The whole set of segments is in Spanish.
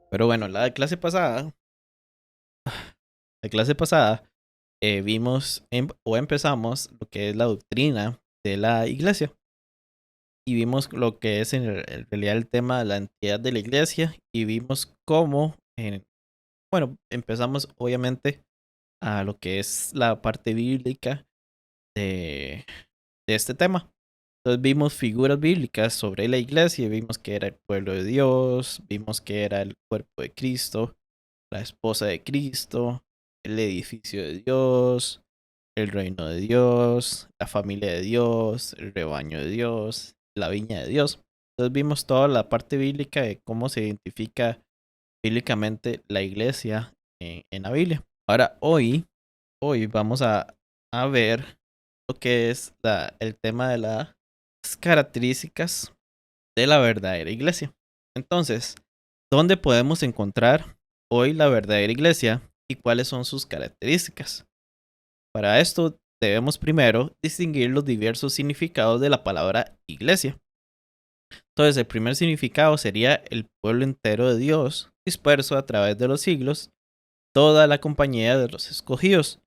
Pero bueno, la clase pasada vimos o empezamos lo que es la doctrina de la iglesia y vimos lo que es en realidad el tema de la entidad de la iglesia y vimos cómo, bueno, empezamos obviamente a lo que es la parte bíblica de, de este tema. Entonces vimos figuras bíblicas sobre la iglesia, vimos que era el pueblo de Dios, vimos que era el cuerpo de Cristo, la esposa de Cristo, el edificio de Dios, el reino de Dios, la familia de Dios, el rebaño de Dios, la viña de Dios. Entonces vimos toda la parte bíblica de cómo se identifica bíblicamente la iglesia en la Biblia. Ahora, hoy vamos a ver lo que es el tema de las características de la verdadera iglesia. Entonces, ¿dónde podemos encontrar hoy la verdadera iglesia y cuáles son sus características? Para esto debemos primero distinguir los diversos significados de la palabra iglesia. Entonces, el primer significado sería el pueblo entero de Dios, disperso a través de los siglos, toda la compañía de los escogidos.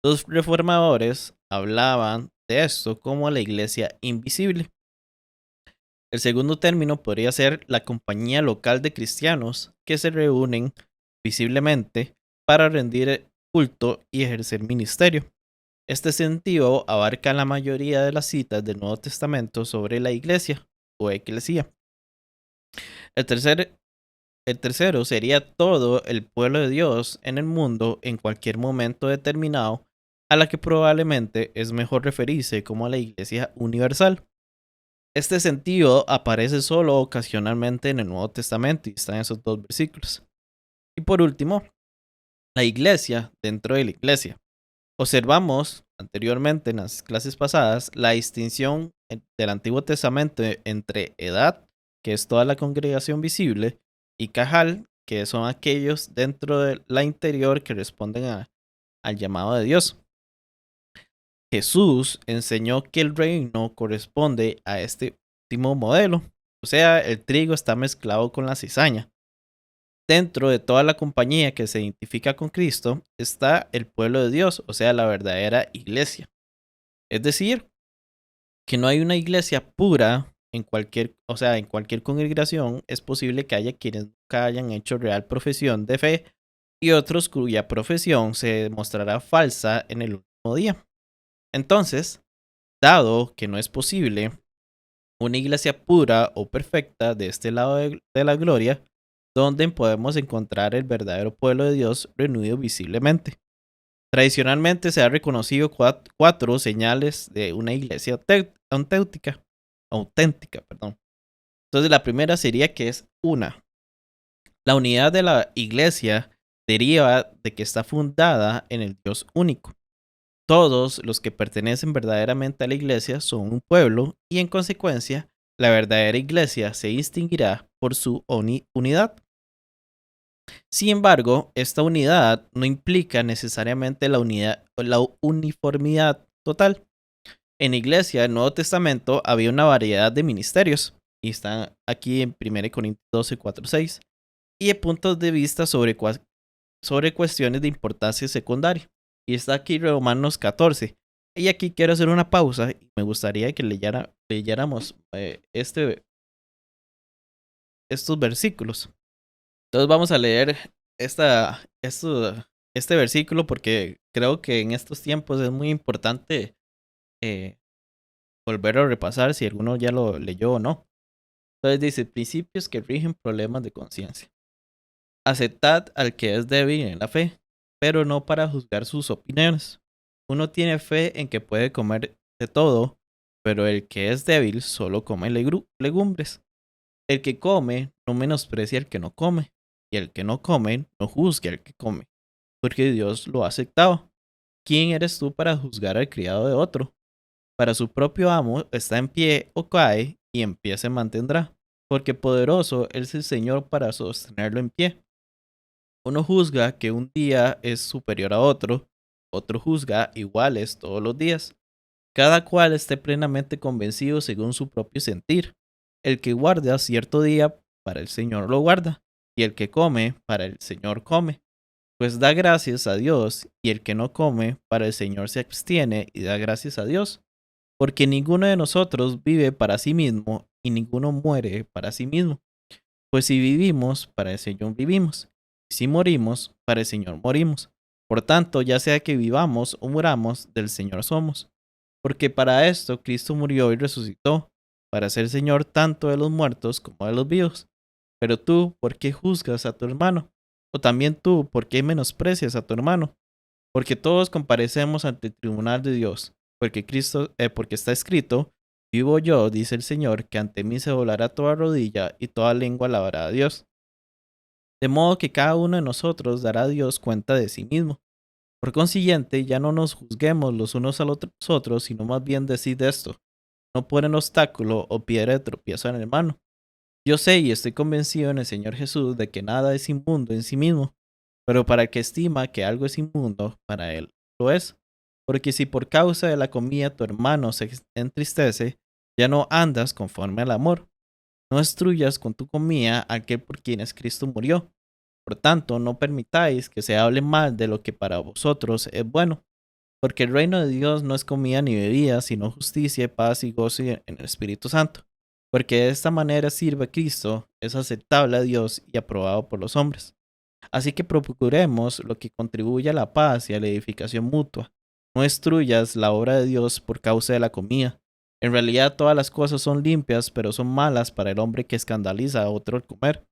Los reformadores hablaban de esto como la iglesia invisible. El segundo término podría ser la compañía local de cristianos que se reúnen visiblemente para rendir culto y ejercer ministerio. Este sentido abarca la mayoría de las citas del Nuevo Testamento sobre la iglesia o eclesía. El, tercer, el tercero sería todo el pueblo de Dios en el mundo en cualquier momento determinado, a la que probablemente es mejor referirse como a la iglesia universal. Este sentido aparece solo ocasionalmente en el Nuevo Testamento y está en esos dos versículos. Y por último, la iglesia dentro de la iglesia. Observamos anteriormente en las clases pasadas la distinción del Antiguo Testamento entre edad, que es toda la congregación visible, y cajal, que son aquellos dentro de la interior que responden al llamado de Dios. Jesús enseñó que el reino corresponde a este último modelo, o sea, el trigo está mezclado con la cizaña. Dentro de toda la compañía que se identifica con Cristo está el pueblo de Dios, o sea, la verdadera iglesia. Es decir, que no hay una iglesia pura en cualquier congregación, es posible que haya quienes nunca hayan hecho real profesión de fe y otros cuya profesión se mostrará falsa en el último día. Entonces, dado que no es posible una iglesia pura o perfecta de este lado de la gloria, donde podemos encontrar el verdadero pueblo de Dios reunido visiblemente. Tradicionalmente se ha reconocido cuatro señales de una iglesia auténtica. Entonces la primera sería que es una. La unidad de la iglesia deriva de que está fundada en el Dios único. Todos los que pertenecen verdaderamente a la iglesia son un pueblo y en consecuencia la verdadera iglesia se distinguirá por su unidad. Sin embargo, esta unidad no implica necesariamente la uniformidad total. En la iglesia del Nuevo Testamento había una variedad de ministerios, y están aquí en 1 Corintios 12, 4, 6, y de puntos de vista sobre cuestiones de importancia secundaria. Y está aquí Romanos 14. Y aquí quiero hacer una pausa y me gustaría que leyéramos estos versículos. Entonces vamos a leer este versículo porque creo que en estos tiempos es muy importante eh, volver a repasar si alguno ya lo leyó o no. Entonces dice, principios que rigen problemas de conciencia. Aceptad al que es débil en la fe, pero no para juzgar sus opiniones. Uno tiene fe en que puede comer de todo, pero el que es débil solo come legumbres. El que come no menosprecia al que no come, y el que no come no juzgue al que come, porque Dios lo ha aceptado. ¿Quién eres tú para juzgar al criado de otro? Para su propio amo está en pie o cae, y en pie se mantendrá, porque poderoso es el Señor para sostenerlo en pie. Uno juzga que un día es superior a otro juzga iguales todos los días. Cada cual esté plenamente convencido según su propio sentir. El que guarda cierto día, para el Señor lo guarda, y el que come, para el Señor come, pues da gracias a Dios, y el que no come, para el Señor se abstiene y da gracias a Dios, porque ninguno de nosotros vive para sí mismo, y ninguno muere para sí mismo. Pues si vivimos, para el Señor vivimos, y si morimos, para el Señor morimos. Por tanto, ya sea que vivamos o muramos, del Señor somos. Porque para esto Cristo murió y resucitó, para ser Señor tanto de los muertos como de los vivos. Pero tú, ¿por qué juzgas a tu hermano? O también tú, ¿por qué menosprecias a tu hermano? Porque todos comparecemos ante el tribunal de Dios, porque está escrito, vivo yo, dice el Señor, que ante mí se doblará toda rodilla y toda lengua alabará a Dios. De modo que cada uno de nosotros dará a Dios cuenta de sí mismo. Por consiguiente, ya no nos juzguemos los unos a los otros, sino más bien decid esto: no ponen obstáculo o piedra de tropiezo en el hermano. Yo sé y estoy convencido en el Señor Jesús de que nada es inmundo en sí mismo, pero para el que estima que algo es inmundo, para él lo es. Porque si por causa de la comida tu hermano se entristece, ya no andas conforme al amor. No destruyas con tu comida a aquel por quienes Cristo murió. Por tanto, no permitáis que se hable mal de lo que para vosotros es bueno, porque el reino de Dios no es comida ni bebida, sino justicia, paz y gozo en el Espíritu Santo. Porque de esta manera sirve a Cristo, es aceptable a Dios y aprobado por los hombres. Así que procuremos lo que contribuye a la paz y a la edificación mutua. No destruyas la obra de Dios por causa de la comida. En realidad todas las cosas son limpias, pero son malas para el hombre que escandaliza a otro al comer.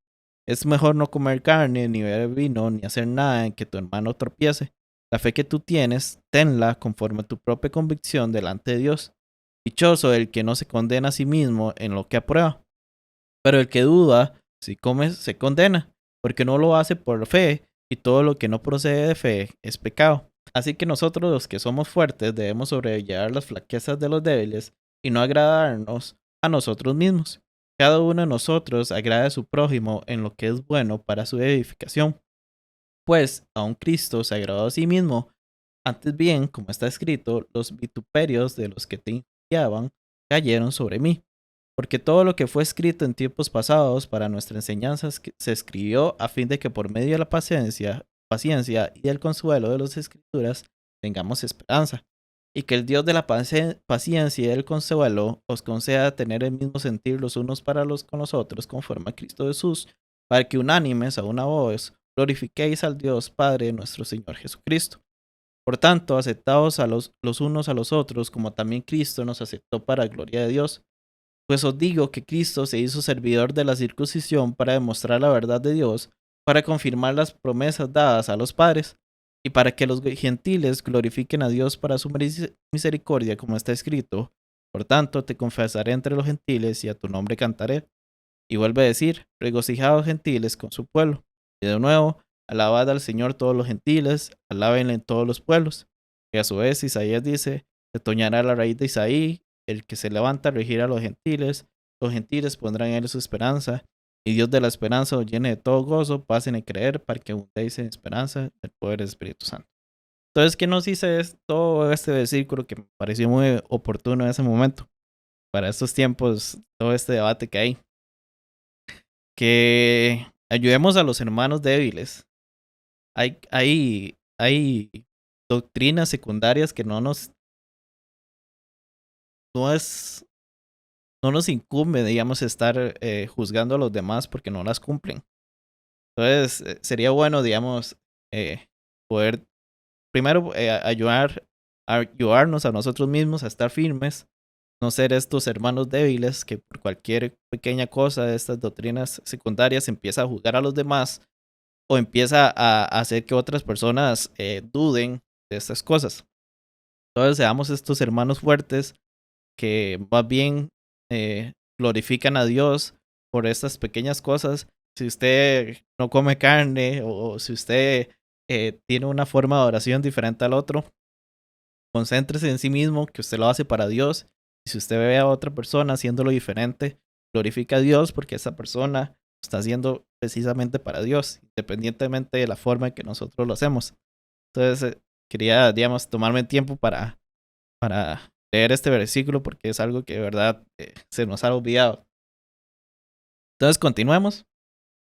Es mejor no comer carne, ni beber vino, ni hacer nada en que tu hermano tropiece. La fe que tú tienes, tenla conforme a tu propia convicción delante de Dios. Dichoso el que no se condena a sí mismo en lo que aprueba. Pero el que duda, si come, se condena, porque no lo hace por fe, y todo lo que no procede de fe es pecado. Así que nosotros los que somos fuertes debemos sobrellevar las flaquezas de los débiles y no agradarnos a nosotros mismos. Cada uno de nosotros agrade a su prójimo en lo que es bueno para su edificación. Pues aun Cristo se agradó a sí mismo, antes bien, como está escrito, los vituperios de los que te injuriaban cayeron sobre mí. Porque todo lo que fue escrito en tiempos pasados para nuestra enseñanza se escribió a fin de que por medio de la paciencia y del consuelo de las escrituras tengamos esperanza. Y que el Dios de la paciencia y del consuelo os conceda tener el mismo sentir los unos para los con los otros conforme a Cristo Jesús, para que unánimes a una voz glorifiquéis al Dios Padre de nuestro Señor Jesucristo. Por tanto, aceptaos a los unos a los otros, como también Cristo nos aceptó para gloria de Dios. Pues os digo que Cristo se hizo servidor de la circuncisión para demostrar la verdad de Dios, para confirmar las promesas dadas a los padres, y para que los gentiles glorifiquen a Dios para su misericordia, como está escrito. Por tanto, te confesaré entre los gentiles y a tu nombre cantaré. Y vuelve a decir, regocijados gentiles con su pueblo. Y de nuevo, alabad al Señor todos los gentiles, alábenle en todos los pueblos. Y a su vez Isaías dice, retoñará la raíz de Isaí, el que se levanta a regir a los gentiles pondrán en él su esperanza, y Dios de la esperanza os llene de todo gozo, pasen a creer, para que abundéis en esperanza del poder del Espíritu Santo. Entonces, ¿qué nos dice todo este versículo que me pareció muy oportuno en ese momento? Para estos tiempos, todo este debate que hay. Que ayudemos a los hermanos débiles. Hay doctrinas secundarias que no es, no nos incumbe, digamos, estar juzgando a los demás porque no las cumplen. Entonces, sería bueno, digamos, poder primero ayudarnos a nosotros mismos a estar firmes, no ser estos hermanos débiles que por cualquier pequeña cosa de estas doctrinas secundarias empieza a juzgar a los demás o empieza a hacer que otras personas duden de estas cosas. Entonces, seamos estos hermanos fuertes que más bien glorifican a Dios por estas pequeñas cosas. Si usted no come carne o si usted tiene una forma de oración diferente al otro, concéntrese en sí mismo, que usted lo hace para Dios. Y si usted ve a otra persona haciéndolo diferente, glorifica a Dios porque esa persona lo está haciendo precisamente para Dios, independientemente de la forma en que nosotros lo hacemos. Entonces, quería, digamos, tomarme tiempo para leer este versículo porque es algo que de verdad se nos ha olvidado. Entonces, continuemos.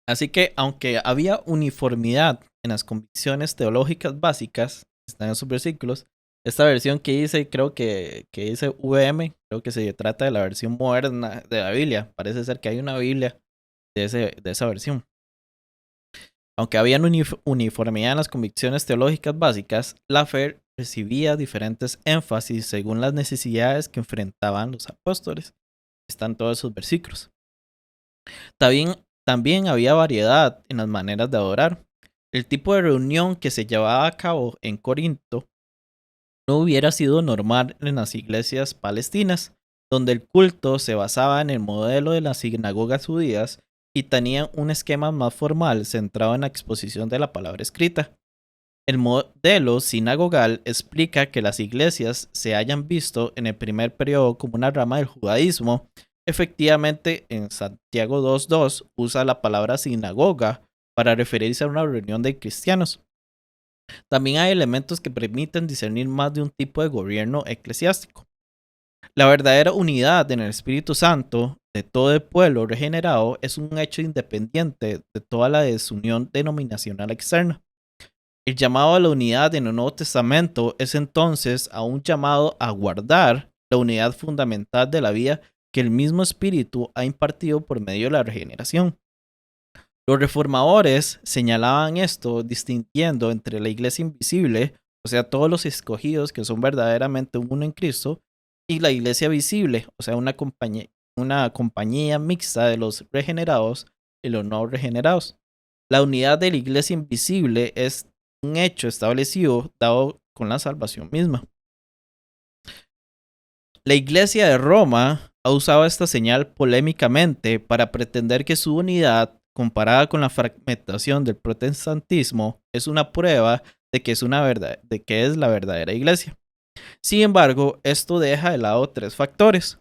Así que, aunque había uniformidad en las convicciones teológicas básicas, están en esos versículos, esta versión que hice, creo que dice VM, creo que se trata de la versión moderna de la Biblia. Parece ser que hay una Biblia de esa versión. Aunque había uniformidad en las convicciones teológicas básicas, la fe recibía diferentes énfasis según las necesidades que enfrentaban los apóstoles. Están todos esos versículos. También había variedad en las maneras de adorar. El tipo de reunión que se llevaba a cabo en Corinto no hubiera sido normal en las iglesias palestinas, donde el culto se basaba en el modelo de las sinagogas judías y tenía un esquema más formal centrado en la exposición de la palabra escrita. El modelo sinagogal explica que las iglesias se hayan visto en el primer periodo como una rama del judaísmo. Efectivamente, en Santiago 2.2 usa la palabra sinagoga para referirse a una reunión de cristianos. También hay elementos que permiten discernir más de un tipo de gobierno eclesiástico. La verdadera unidad en el Espíritu Santo de todo el pueblo regenerado es un hecho independiente de toda la desunión denominacional externa. El llamado a la unidad en el Nuevo Testamento es entonces a un llamado a guardar la unidad fundamental de la vida que el mismo Espíritu ha impartido por medio de la regeneración. Los reformadores señalaban esto distinguiendo entre la iglesia invisible, o sea, todos los escogidos que son verdaderamente uno en Cristo, y la iglesia visible, o sea, una compañía mixta de los regenerados y los no regenerados. La unidad de la iglesia invisible es un hecho establecido dado con la salvación misma. La iglesia de Roma ha usado esta señal polémicamente para pretender que su unidad, comparada con la fragmentación del protestantismo, es una prueba de que es la verdadera iglesia. Sin embargo, esto deja de lado tres factores.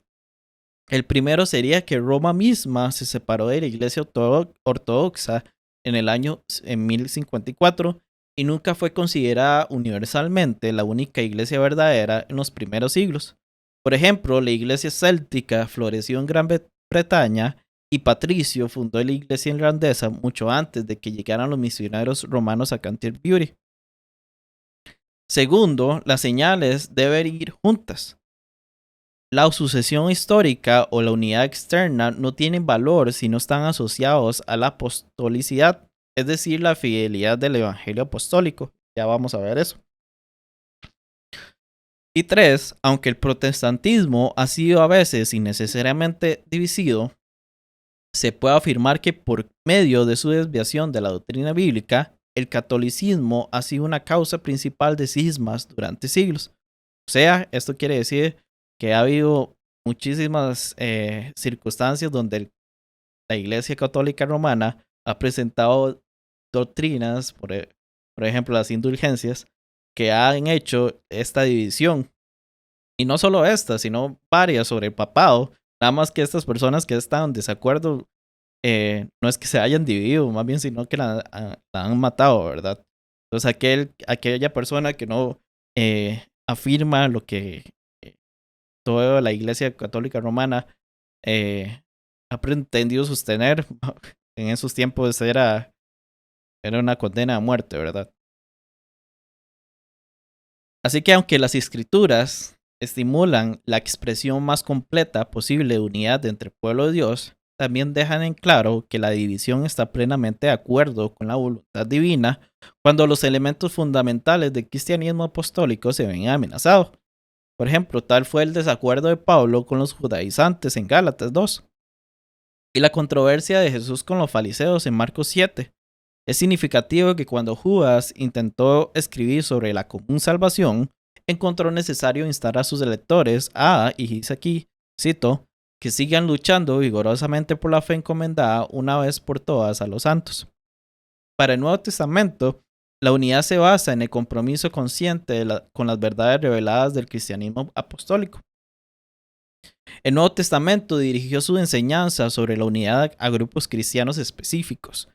El primero sería que Roma misma se separó de la iglesia ortodoxa en el año 1054 y nunca fue considerada universalmente la única iglesia verdadera en los primeros siglos. Por ejemplo, la iglesia céltica floreció en Gran Bretaña y Patricio fundó la iglesia irlandesa mucho antes de que llegaran los misioneros romanos a Canterbury. Segundo, las señales deben ir juntas. La sucesión histórica o la unidad externa no tienen valor si no están asociados a la apostolicidad, es decir, la fidelidad del evangelio apostólico. Ya vamos a ver eso. Y tres, aunque el protestantismo ha sido a veces innecesariamente dividido, se puede afirmar que por medio de su desviación de la doctrina bíblica, el catolicismo ha sido una causa principal de cismas durante siglos. O sea, esto quiere decir que ha habido muchísimas circunstancias donde la Iglesia Católica Romana ha presentado doctrinas, por ejemplo las indulgencias, que han hecho esta división. Y no solo esta, sino varias sobre el papado. Nada más que estas personas que están en desacuerdo, no es que se hayan dividido, más bien sino que la han matado, ¿verdad? Entonces aquella persona que no afirma lo que toda la Iglesia Católica Romana ha pretendido sostener, en esos tiempos era una condena a muerte, ¿verdad? Así que aunque las escrituras estimulan la expresión más completa posible de unidad entre el pueblo de Dios, también dejan en claro que la división está plenamente de acuerdo con la voluntad divina cuando los elementos fundamentales del cristianismo apostólico se ven amenazados. Por ejemplo, tal fue el desacuerdo de Pablo con los judaizantes en Gálatas 2 y la controversia de Jesús con los fariseos en Marcos 7. Es significativo que cuando Judas intentó escribir sobre la común salvación, encontró necesario instar a sus lectores y dice aquí, cito, que sigan luchando vigorosamente por la fe encomendada una vez por todas a los santos. Para el Nuevo Testamento, la unidad se basa en el compromiso consciente con las verdades reveladas del cristianismo apostólico. El Nuevo Testamento dirigió su enseñanza sobre la unidad a grupos cristianos específicos,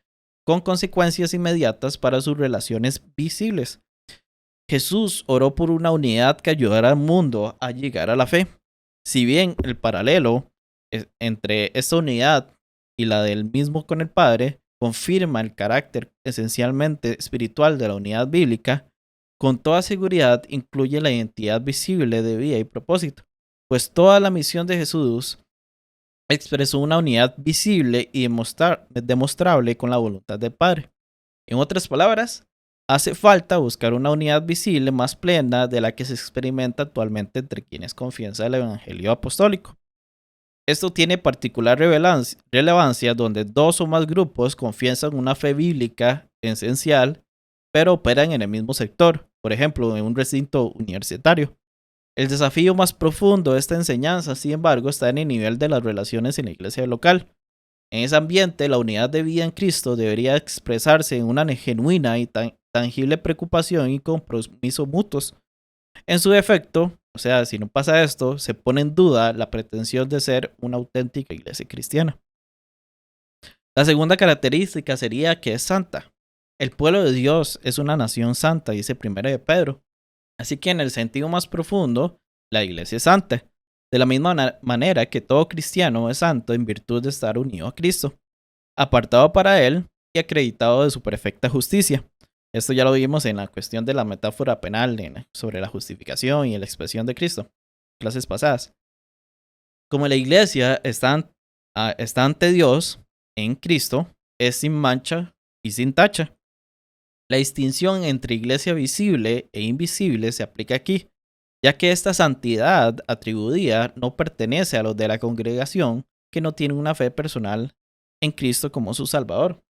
con consecuencias inmediatas para sus relaciones visibles. Jesús oró por una unidad que ayudara al mundo a llegar a la fe. Si bien el paralelo entre esta unidad y la del mismo con el Padre confirma el carácter esencialmente espiritual de la unidad bíblica, con toda seguridad incluye la identidad visible de vida y propósito, pues toda la misión de Jesús expresó una unidad visible y demostrable con la voluntad del Padre. En otras palabras, hace falta buscar una unidad visible más plena de la que se experimenta actualmente entre quienes confiesan el Evangelio apostólico. Esto tiene particular relevancia donde dos o más grupos confiesan una fe bíblica esencial, pero operan en el mismo sector, por ejemplo, en un recinto universitario. El desafío más profundo de esta enseñanza, sin embargo, está en el nivel de las relaciones en la iglesia local. En ese ambiente, la unidad de vida en Cristo debería expresarse en una genuina y tangible preocupación y compromiso mutuos. En su defecto, o sea, si no pasa esto, se pone en duda la pretensión de ser una auténtica iglesia cristiana. La segunda característica sería que es santa. El pueblo de Dios es una nación santa, dice 1 de Pedro. Así que en el sentido más profundo, la iglesia es santa, de la misma manera que todo cristiano es santo en virtud de estar unido a Cristo, apartado para Él y acreditado de su perfecta justicia. Esto ya lo vimos en la cuestión de la metáfora penal sobre la justificación y la expresión de Cristo, clases pasadas. Como la iglesia está ante Dios en Cristo, es sin mancha y sin tacha. La distinción entre iglesia visible e invisible se aplica aquí, ya que esta santidad atribuida no pertenece a los de la congregación que no tienen una fe personal en Cristo como su Salvador.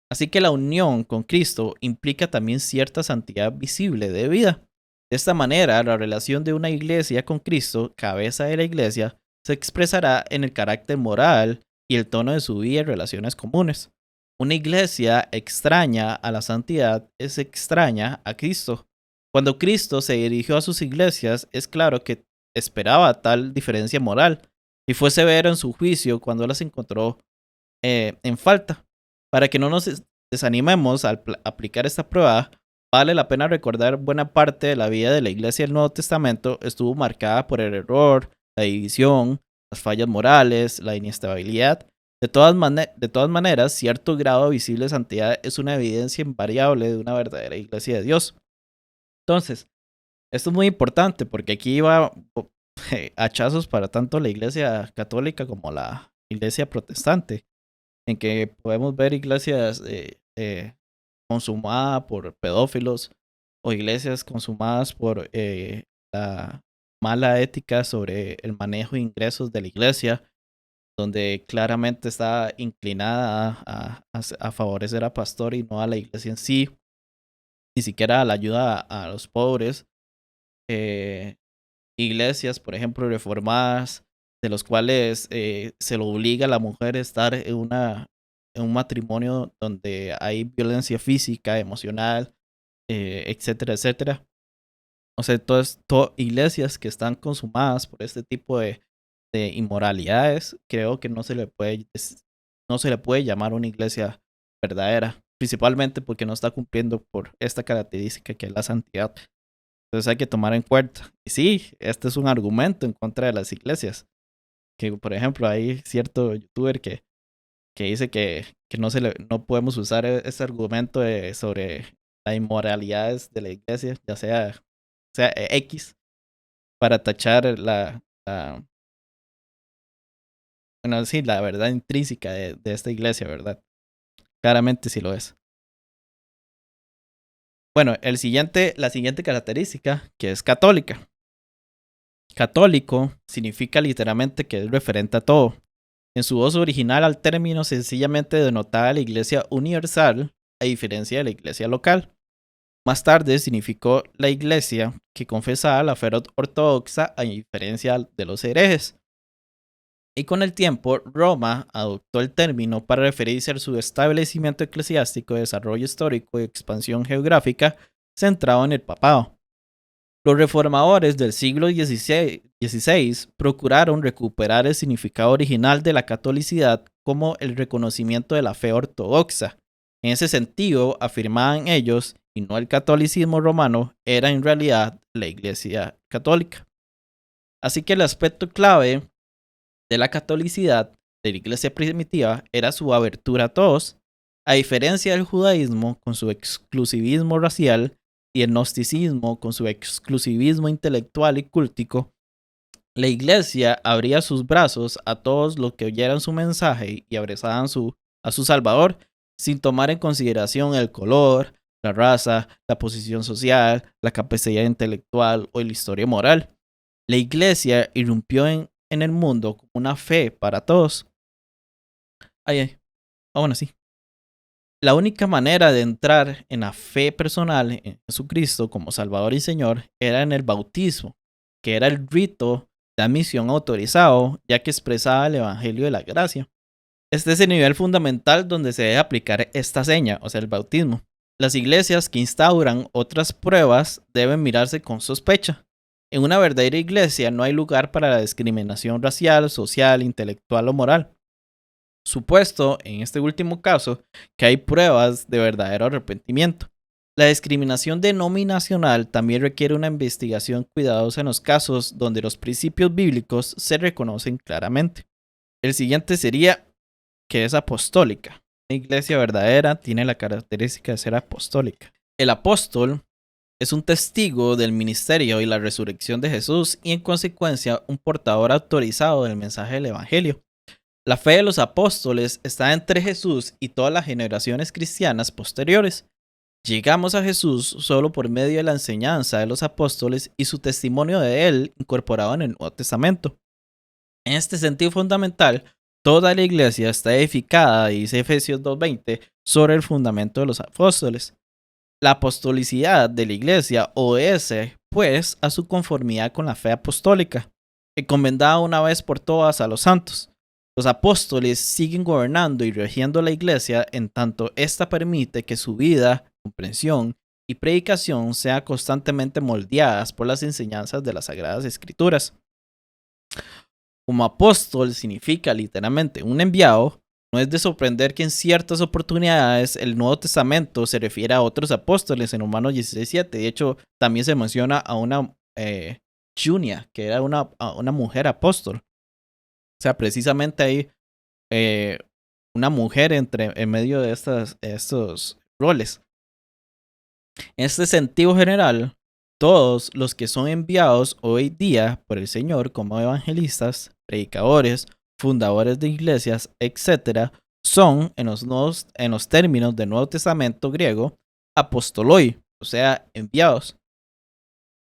Así que la unión con Cristo implica también cierta santidad visible de vida. De esta manera, la relación de una iglesia con Cristo, cabeza de la iglesia, se expresará en el carácter moral y el tono de su vida y relaciones comunes. Una iglesia extraña a la santidad es extraña a Cristo. Cuando Cristo se dirigió a sus iglesias, es claro que esperaba tal diferencia moral y fue severo en su juicio cuando las encontró en falta. Para que no nos desanimemos al aplicar esta prueba, vale la pena recordar buena parte de la vida de la iglesia del Nuevo Testamento estuvo marcada por el error, la división, las fallas morales, la inestabilidad. De todas maneras, cierto grado visible de santidad es una evidencia invariable de una verdadera iglesia de Dios. Entonces, esto es muy importante porque aquí va hachazos para tanto la iglesia católica como la iglesia protestante, en que podemos ver iglesias consumadas por pedófilos o iglesias consumadas por la mala ética sobre el manejo de ingresos de la iglesia, donde claramente está inclinada a favorecer a pastor y no a la iglesia en sí, ni siquiera a la ayuda a los pobres. Iglesias, por ejemplo, reformadas, de los cuales se lo obliga a la mujer a estar en un matrimonio donde hay violencia física, emocional, etcétera, etcétera. O sea, todas iglesias que están consumadas por este tipo de inmoralidades, creo que no se le puede llamar una iglesia verdadera, principalmente porque no está cumpliendo por esta característica que es la santidad. Entonces hay que tomar en cuenta. Y sí, este es un argumento en contra de las iglesias. Que, por ejemplo, hay cierto youtuber que dice que no podemos usar ese argumento sobre las inmoralidades de la iglesia, ya sea X, para tachar bueno, sí, la verdad intrínseca de esta iglesia, ¿verdad? Claramente sí lo es. Bueno, la siguiente característica, que es católica. Católico significa literalmente que es referente a todo. En su uso original al término sencillamente denotaba la iglesia universal, a diferencia de la iglesia local. Más tarde significó la iglesia que confesaba la fe ortodoxa, a diferencia de los herejes. Y con el tiempo, Roma adoptó el término para referirse a su establecimiento eclesiástico, desarrollo histórico y expansión geográfica centrado en el papado. Los reformadores del siglo XVI procuraron recuperar el significado original de la catolicidad como el reconocimiento de la fe ortodoxa. En ese sentido, afirmaban ellos, y no el catolicismo romano, era en realidad la Iglesia católica. Así que el aspecto clave de la catolicidad de la Iglesia primitiva era su abertura a todos, A diferencia del judaísmo con su exclusivismo racial y el gnosticismo con su exclusivismo intelectual y cúltico, la iglesia abría sus brazos a todos los que oyeran su mensaje y abrazaban a su Salvador, sin tomar en consideración el color, la raza, la posición social, la capacidad intelectual o la historia moral. La iglesia irrumpió en el mundo como una fe para todos. Aún así. La única manera de entrar en la fe personal en Jesucristo como Salvador y Señor era en el bautismo, que era el rito de admisión autorizado, ya que expresaba el Evangelio de la Gracia. Este es el nivel fundamental donde se debe aplicar esta seña, o sea, el bautismo. Las iglesias que instauran otras pruebas deben mirarse con sospecha. En una verdadera iglesia no hay lugar para la discriminación racial, social, intelectual o moral. Supuesto, en este último caso, que hay pruebas de verdadero arrepentimiento. La discriminación denominacional también requiere una investigación cuidadosa en los casos donde los principios bíblicos se reconocen claramente. El siguiente sería que es apostólica. Una iglesia verdadera tiene la característica de ser apostólica. El apóstol es un testigo del ministerio y la resurrección de Jesús y en consecuencia un portador autorizado del mensaje del Evangelio. La fe de los apóstoles está entre Jesús y todas las generaciones cristianas posteriores. Llegamos a Jesús solo por medio de la enseñanza de los apóstoles y su testimonio de él incorporado en el Nuevo Testamento. En este sentido fundamental, toda la iglesia está edificada, dice Efesios 2:20, sobre el fundamento de los apóstoles. La apostolicidad de la iglesia obedece, pues, a su conformidad con la fe apostólica, encomendada una vez por todas a los santos. Los apóstoles siguen gobernando y regiendo la iglesia en tanto ésta permite que su vida, comprensión y predicación sean constantemente moldeadas por las enseñanzas de las Sagradas Escrituras. Como apóstol significa literalmente un enviado, no es de sorprender que en ciertas oportunidades el Nuevo Testamento se refiere a otros apóstoles en Romanos 16:7. De hecho, también se menciona a una Junia, que era una mujer apóstol. O sea, precisamente hay una mujer en medio de estos roles. En este sentido general, todos los que son enviados hoy día por el Señor como evangelistas, predicadores, fundadores de iglesias, etc., son, en los términos del Nuevo Testamento griego, apostoloi, o sea, enviados.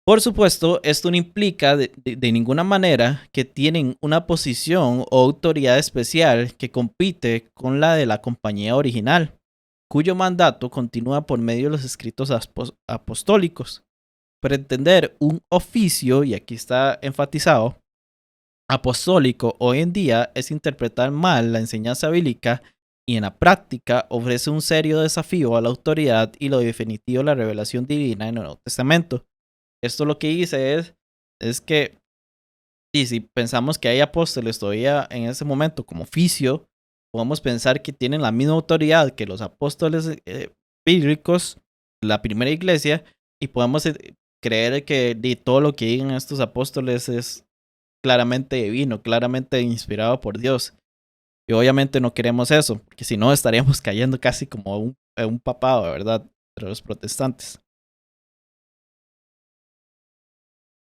Por supuesto, esto no implica de ninguna manera que tienen una posición o autoridad especial que compite con la de la compañía original, cuyo mandato continúa por medio de los escritos apostólicos. Para entender un oficio, y aquí está enfatizado, apostólico hoy en día es interpretar mal la enseñanza bíblica y en la práctica ofrece un serio desafío a la autoridad y lo definitivo la revelación divina en el Nuevo Testamento. Esto lo que dice es que, y si pensamos que hay apóstoles todavía en ese momento como oficio, podemos pensar que tienen la misma autoridad que los apóstoles bíblicos, la primera iglesia, y podemos creer que de todo lo que digan estos apóstoles es claramente divino, claramente inspirado por Dios. Y obviamente no queremos eso, porque si no estaríamos cayendo casi como un papado, ¿verdad? Entre los protestantes.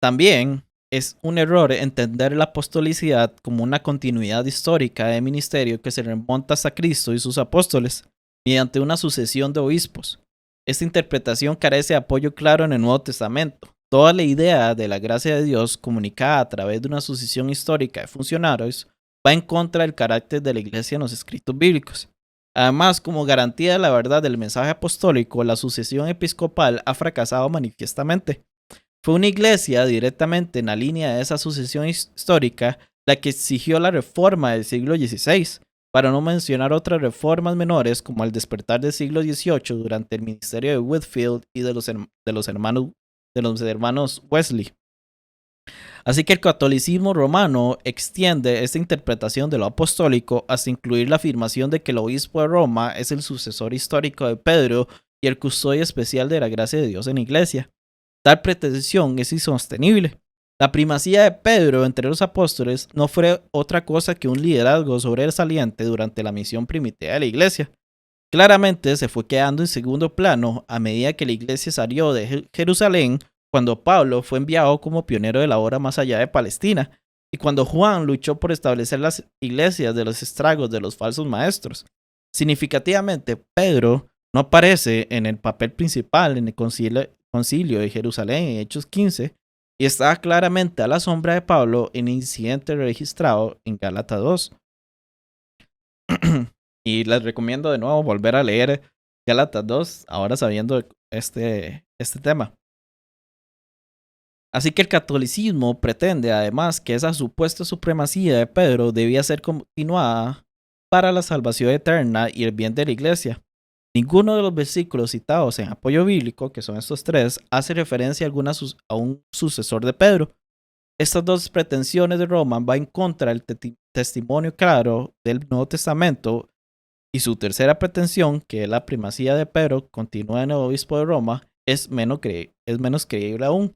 También es un error entender la apostolicidad como una continuidad histórica de ministerio que se remonta hasta Cristo y sus apóstoles mediante una sucesión de obispos. Esta interpretación carece de apoyo claro en el Nuevo Testamento. Toda la idea de la gracia de Dios comunicada a través de una sucesión histórica de funcionarios va en contra del carácter de la iglesia en los escritos bíblicos. Además, como garantía de la verdad del mensaje apostólico, la sucesión episcopal ha fracasado manifiestamente. Fue una iglesia directamente en la línea de esa sucesión histórica la que exigió la reforma del siglo XVI, para no mencionar otras reformas menores como el despertar del siglo XVIII durante el ministerio de Whitefield y de los hermanos Wesley. Así que el catolicismo romano extiende esta interpretación de lo apostólico hasta incluir la afirmación de que el obispo de Roma es el sucesor histórico de Pedro y el custodio especial de la gracia de Dios en la iglesia. Tal pretensión es insostenible. La primacía de Pedro entre los apóstoles no fue otra cosa que un liderazgo sobresaliente durante la misión primitiva de la iglesia, claramente se fue quedando en segundo plano a medida que la iglesia salió de Jerusalén, cuando Pablo fue enviado como pionero de la obra más allá de Palestina, y cuando Juan luchó por establecer las iglesias de los estragos de los falsos maestros. Significativamente, Pedro no aparece en el papel principal en el concilio de Jerusalén en Hechos 15 y está claramente a la sombra de Pablo en el incidente registrado en Gálatas 2. Y les recomiendo de nuevo volver a leer Gálatas 2, ahora sabiendo este tema. Así que el catolicismo pretende además que esa supuesta supremacía de Pedro debía ser continuada para la salvación eterna y el bien de la iglesia. Ninguno de los versículos citados en apoyo bíblico, que son estos tres, hace referencia alguna a un sucesor de Pedro. Estas dos pretensiones de Roma van en contra del testimonio claro del Nuevo Testamento, y su tercera pretensión, que es la primacía de Pedro, continúa en el obispo de Roma, es menos creíble aún.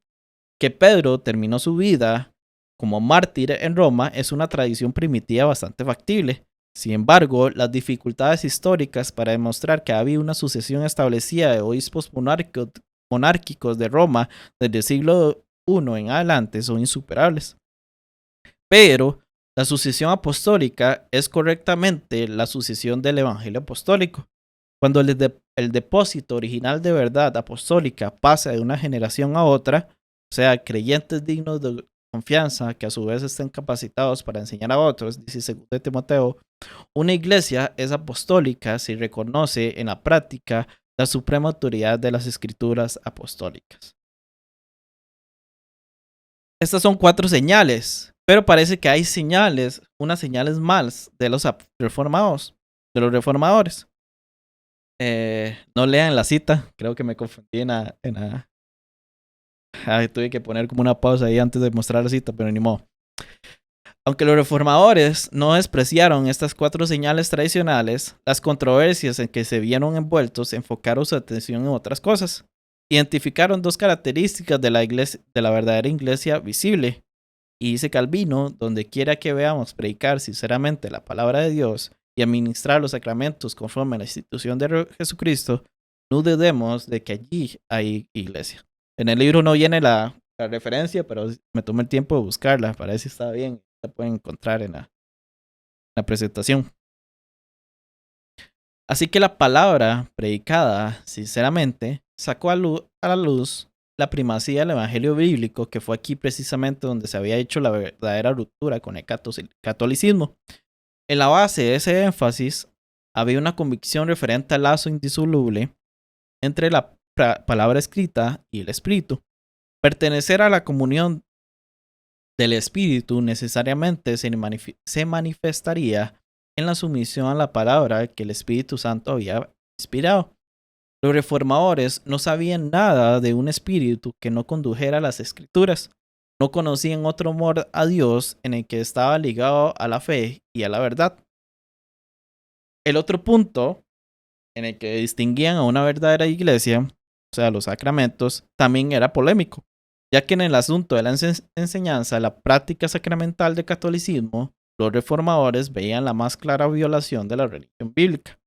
Que Pedro terminó su vida como mártir en Roma es una tradición primitiva bastante factible. Sin embargo, las dificultades históricas para demostrar que había una sucesión establecida de obispos monárquicos de Roma desde el siglo I en adelante son insuperables. Pero la sucesión apostólica es correctamente la sucesión del evangelio apostólico. Cuando el depósito original de verdad apostólica pasa de una generación a otra, o sea, creyentes dignos de confianza que a su vez estén capacitados para enseñar a otros, dice 2 Timoteo, una iglesia es apostólica si reconoce en la práctica la suprema autoridad de las escrituras apostólicas. Estas son 4 señales, pero parece que hay unas señales más de los reformados, de los reformadores. No lean la cita, creo que me confundí tuve que poner como una pausa ahí antes de mostrar la cita, pero ni modo. Aunque los reformadores no despreciaron estas 4 señales tradicionales, las controversias en que se vieron envueltos enfocaron su atención en otras cosas. Identificaron 2 características de la verdadera iglesia visible. Y dice Calvino, donde quiera que veamos predicar sinceramente la palabra de Dios y administrar los sacramentos conforme a la institución de Jesucristo, no dudemos de que allí hay iglesia. En el libro no viene la referencia, pero me tomé el tiempo de buscarla para ver si está bien. La pueden encontrar en la presentación. Así que la palabra predicada, sinceramente, sacó a la luz la primacía del evangelio bíblico, que fue aquí precisamente donde se había hecho la verdadera ruptura con el catolicismo. En la base de ese énfasis había una convicción referente al lazo indisoluble entre la palabra escrita y el espíritu. Pertenecer a la comunión del espíritu necesariamente se manifestaría en la sumisión a la palabra que el Espíritu Santo había inspirado. Los reformadores no sabían nada de un espíritu que no condujera a las escrituras. No conocían otro amor a Dios en el que estaba ligado a la fe y a la verdad. El otro punto en el que distinguían a una verdadera iglesia, o sea, los sacramentos, también era polémico, ya que en el asunto de la enseñanza, la práctica sacramental del catolicismo, los reformadores veían la más clara violación de la religión bíblica.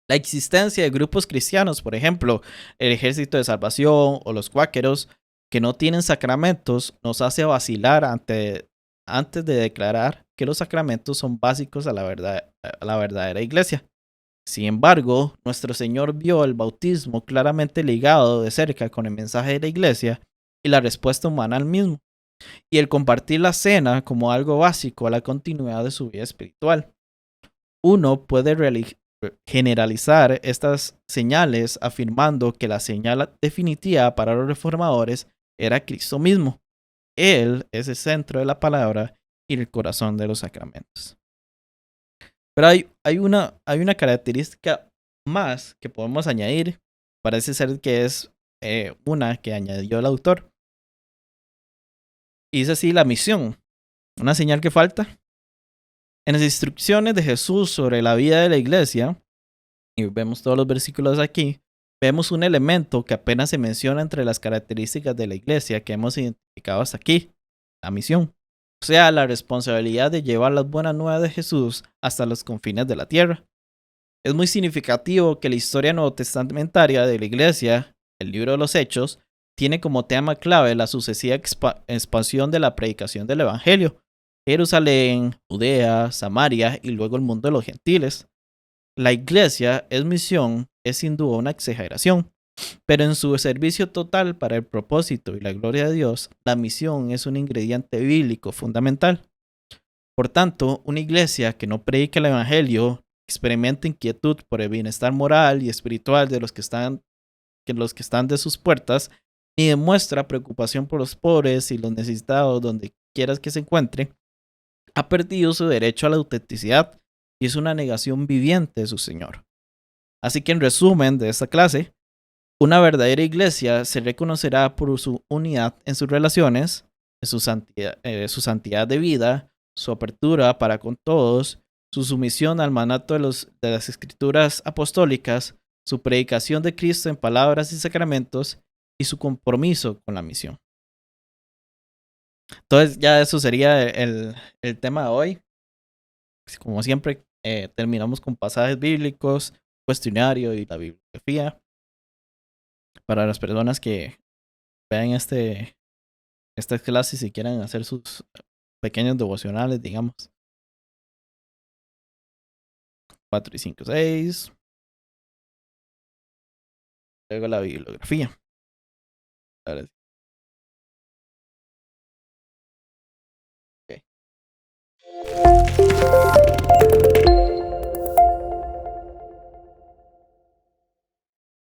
La existencia de grupos cristianos, por ejemplo, el Ejército de Salvación o los cuáqueros, que no tienen sacramentos, nos hace vacilar antes de declarar que los sacramentos son básicos a la verdadera iglesia. Sin embargo, nuestro Señor vio el bautismo claramente ligado de cerca con el mensaje de la iglesia y la respuesta humana al mismo, y el compartir la cena como algo básico a la continuidad de su vida espiritual. Uno puede generalizar estas señales afirmando que la señal definitiva para los reformadores era Cristo mismo. Él es el centro de la palabra y el corazón de los sacramentos. Pero hay una característica más que podemos añadir. Parece ser que es una que añadió el autor. Y dice así la misión. Una señal que falta. En las instrucciones de Jesús sobre la vida de la iglesia, y vemos todos los versículos aquí, vemos un elemento que apenas se menciona entre las características de la iglesia que hemos identificado hasta aquí, la misión. O sea, la responsabilidad de llevar las buenas nuevas de Jesús hasta los confines de la tierra. Es muy significativo que la historia nuevo testamentaria de la iglesia, el libro de los Hechos, tiene como tema clave la sucesiva expansión de la predicación del Evangelio. Jerusalén, Judea, Samaria y luego el mundo de los gentiles. La iglesia es misión, es sin duda una exageración, pero en su servicio total para el propósito y la gloria de Dios, la misión es un ingrediente bíblico fundamental. Por tanto, una iglesia que no predica el Evangelio experimenta inquietud por el bienestar moral y espiritual de los que están de sus puertas, ni demuestra preocupación por los pobres y los necesitados donde quieras que se encuentre, ha perdido su derecho a la autenticidad y es una negación viviente de su Señor. Así que en resumen de esta clase, una verdadera iglesia se reconocerá por su unidad en sus relaciones, en su santidad de vida, su apertura para con todos, su sumisión al mandato de las escrituras apostólicas, su predicación de Cristo en palabras y sacramentos y su compromiso con la misión. Entonces ya eso sería el tema de hoy. Como siempre, terminamos con pasajes bíblicos, cuestionario y la bibliografía. Para las personas que vean estas clases y quieran hacer sus pequeños devocionales, digamos. 4 y 5, 6. Luego la bibliografía. Ahora sí. Ok.